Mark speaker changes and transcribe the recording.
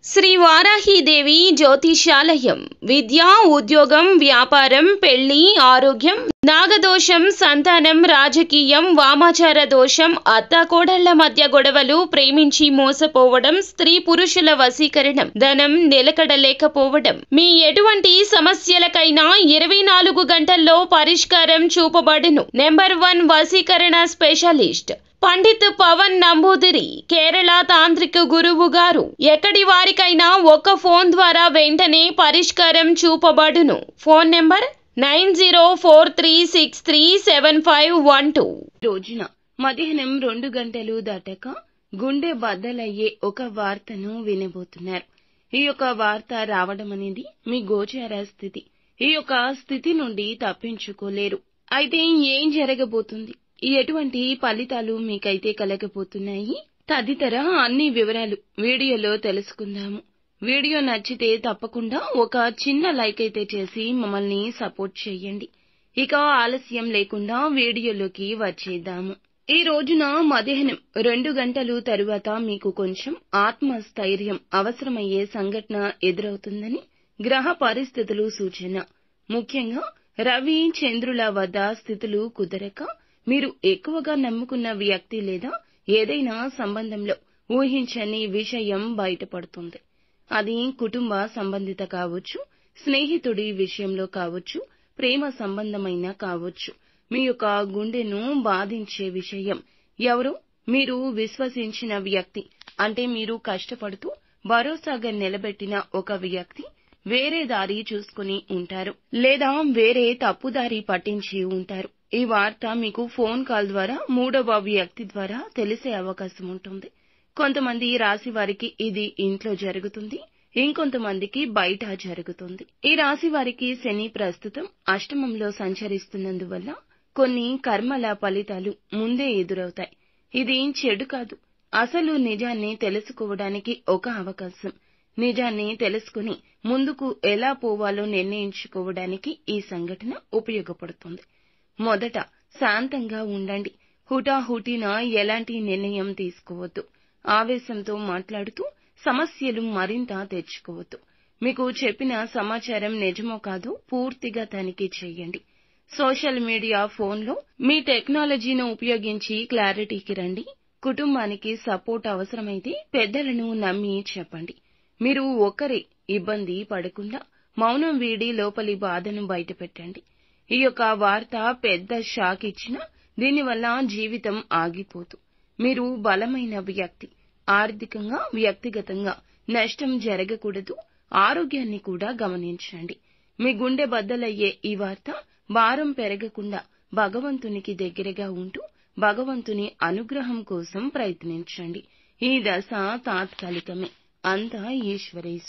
Speaker 1: శ్రీ వారాహీదేవి జ్యోతిషాలయం విద్య, ఉద్యోగం, వ్యాపారం, పెళ్లి, ఆరోగ్యం, నాగదోషం, సంతానం, రాజకీయం, వామాచార దోషం, అత్తాకోడళ్ల మధ్య గొడవలు, ప్రేమించి మోసపోవడం, స్త్రీ పురుషుల వశీకరణం, ధనం నిలకడలేకపోవడం, మీ ఎటువంటి సమస్యలకైనా 24 గంటల్లో పరిష్కారం చూపబడును. నెంబర్ 1 వశీకరణ స్పెషలిస్ట్ పండిత్ పవన్ నంబూదిరి, కేరళ తాంత్రిక గురువు గారు. ఎక్కడి వారికైనా ఒక్క ఫోన్ ద్వారా వెంటనే పరిష్కారం చూపబడును. Phone number 9043637512.
Speaker 2: రోజున మధ్యాహ్నం 2 గంటలు దాటాక గుండె బద్దలయ్యే ఒక వార్తను వినబోతున్నారు. ఈ యొక్క వార్త రావడం అనేది మీ గోచార స్థితి. ఈ యొక్క స్థితి నుండి తప్పించుకోలేరు. అయితే ఏం జరగబోతుంది, ఎటువంటి ఫలితాలు మీకైతే కలగబోతున్నాయి తదితర అన్ని వివరాలు వీడియోలో తెలుసుకుందాము. వీడియో నచ్చితే తప్పకుండా ఒక చిన్న లైక్ అయితే చేసి మమ్మల్ని సపోర్ట్ చేయండి. ఇక ఆలస్యం లేకుండా వీడియోలోకి వచ్చేద్దాము. ఈ రోజున మధ్యాహ్నం 2 గంటలు తరువాత మీకు కొంచెం ఆత్మస్థైర్యం అవసరమయ్యే సంఘటన ఎదురవుతుందని గ్రహ పరిస్థితులు సూచన. ముఖ్యంగా రవి, చంద్రుల వద్ద స్థితులు కుదరక మీరు ఎక్కువగా నమ్ముకున్న వ్యక్తి లేదా ఏదైనా సంబంధంలో ఊహించని విషయం బయటపడుతుంది. అది కుటుంబ సంబంధిత కావచ్చు, స్నేహితుడి విషయంలో కావచ్చు, ప్రేమ సంబంధమైన కావచ్చు. మీ యొక్క గుండెను బాధించే విషయం ఎవరో మీరు విశ్వసించిన వ్యక్తి, అంటే మీరు కష్టపడుతూ భరోసాగా నిలబెట్టిన ఒక వ్యక్తి వేరే దారి చూసుకుని ఉంటారు, లేదా వేరే తప్పుదారి పట్టించి ఉంటారు. ఈ వార్త మీకు ఫోన్ కాల్ ద్వారా 3వ వ్యక్తి ద్వారా తెలిసే అవకాశం ఉంటుంది. కొంతమంది రాశి వారికి ఇది ఇంట్లో జరుగుతుంది, ఇంకొంతమందికి బయట జరుగుతుంది. ఈ రాశి వారికి శని ప్రస్తుతం అష్టమంలో సంచరిస్తున్నందువల్ల కొన్ని కర్మల ఫలితాలు ముందే ఎదురవుతాయి. ఇది చెడు కాదు, అసలు నిజాన్ని తెలుసుకోవడానికి ఒక అవకాశం. నిజాన్ని తెలుసుకుని ముందుకు ఎలా పోవాలో నిర్ణయించుకోవడానికి ఈ సంఘటన ఉపయోగపడుతుంది. మొదట శాంతంగా ఉండండి. హుటాహుటిన ఎలాంటి నిర్ణయం తీసుకోవద్దు. ఆవేశంతో మాట్లాడుతూ సమస్యలు మరింత తెచ్చుకోవద్దు. మీకు చెప్పిన సమాచారం నిజమో కాదో పూర్తిగా తనిఖీ చేయండి. సోషల్ మీడియా, ఫోన్లో మీ టెక్నాలజీని ఉపయోగించి క్లారిటీకి రండి. కుటుంబానికి సపోర్ట్ అవసరమైతే పెద్దలను నమ్మి చెప్పండి. మీరు ఒక్కరే ఇబ్బంది పడకుండా మౌనం వీడి లోపలి బాధను బయటపెట్టండి. ఈ యొక్క వార్త పెద్ద షాక్ ఇచ్చినా దీనివల్ల జీవితం ఆగిపోదు. మీరు బలమైన వ్యక్తి. ఆర్థికంగా, వ్యక్తిగతంగా నష్టం జరగకూడదు. ఆరోగ్యాన్ని కూడా గమనించండి. మీ గుండె బద్దలయ్యే ఈ వార్త భారం పెరగకుండా భగవంతునికి దగ్గరగా ఉంటూ భగవంతుని అనుగ్రహం కోసం ప్రయత్నించండి. ఈ దశ తాత్కాలికమే, అంతా ఈశ్వరేచ్ఛ.